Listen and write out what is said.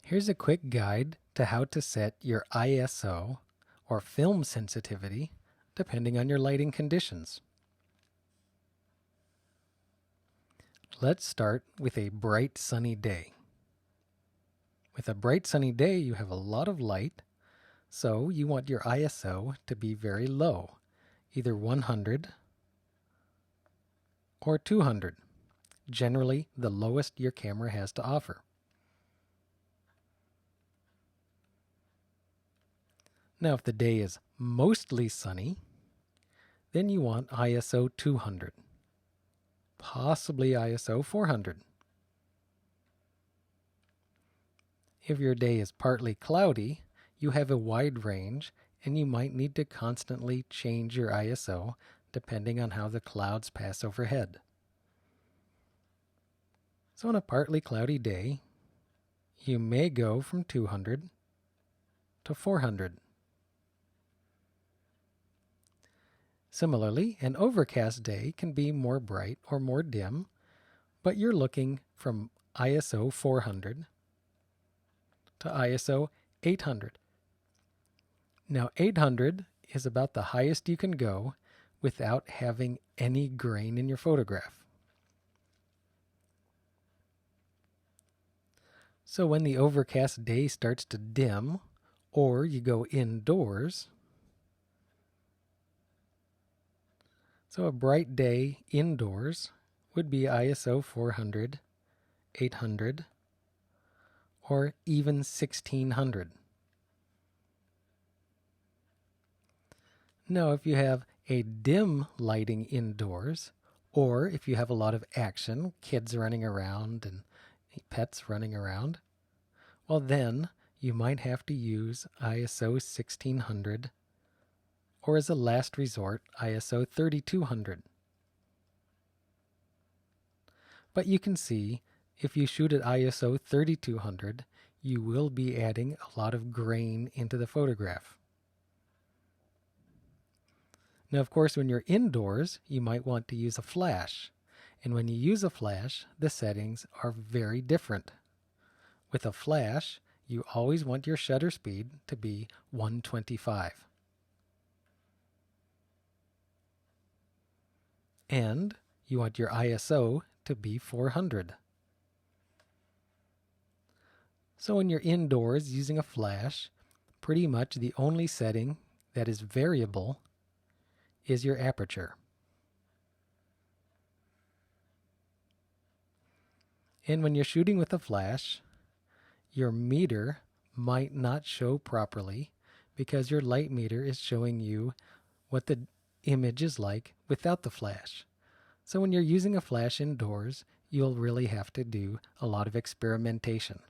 Here's a quick guide to how to set your ISO or film sensitivity depending on your lighting conditions. Let's start with a bright sunny day. With a bright sunny day, you have a lot of light, so you want your ISO to be very low, either 100 or 200, generally the lowest your camera has to offer. Now, if the day is mostly sunny, then you want ISO 200, possibly ISO 400. If your day is partly cloudy, you have a wide range and you might need to constantly change your ISO depending on how the clouds pass overhead. So on a partly cloudy day, you may go from 200 to 400. Similarly, an overcast day can be more bright or more dim, but you're looking from ISO 400 to ISO 800. Now 800 is about the highest you can go without having any grain in your photograph. So when the overcast day starts to dim, or you go indoors, so a bright day indoors would be ISO 400, 800, or even 1600. Now, if you have a dim lighting indoors, or if you have a lot of action, kids running around and pets running around, well then you might have to use ISO 1600, or as a last resort, ISO 3200. But you can see, if you shoot at ISO 3200, you will be adding a lot of grain into the photograph. Now, of course, when you're indoors, you might want to use a flash. And when you use a flash, the settings are very different. With a flash, you always want your shutter speed to be 125. And you want your ISO to be 400. So when you're indoors using a flash, pretty much the only setting that is variable is your aperture. And when you're shooting with a flash, your meter might not show properly because your light meter is showing you what the image is like without the flash. So when you're using a flash indoors, you'll really have to do a lot of experimentation.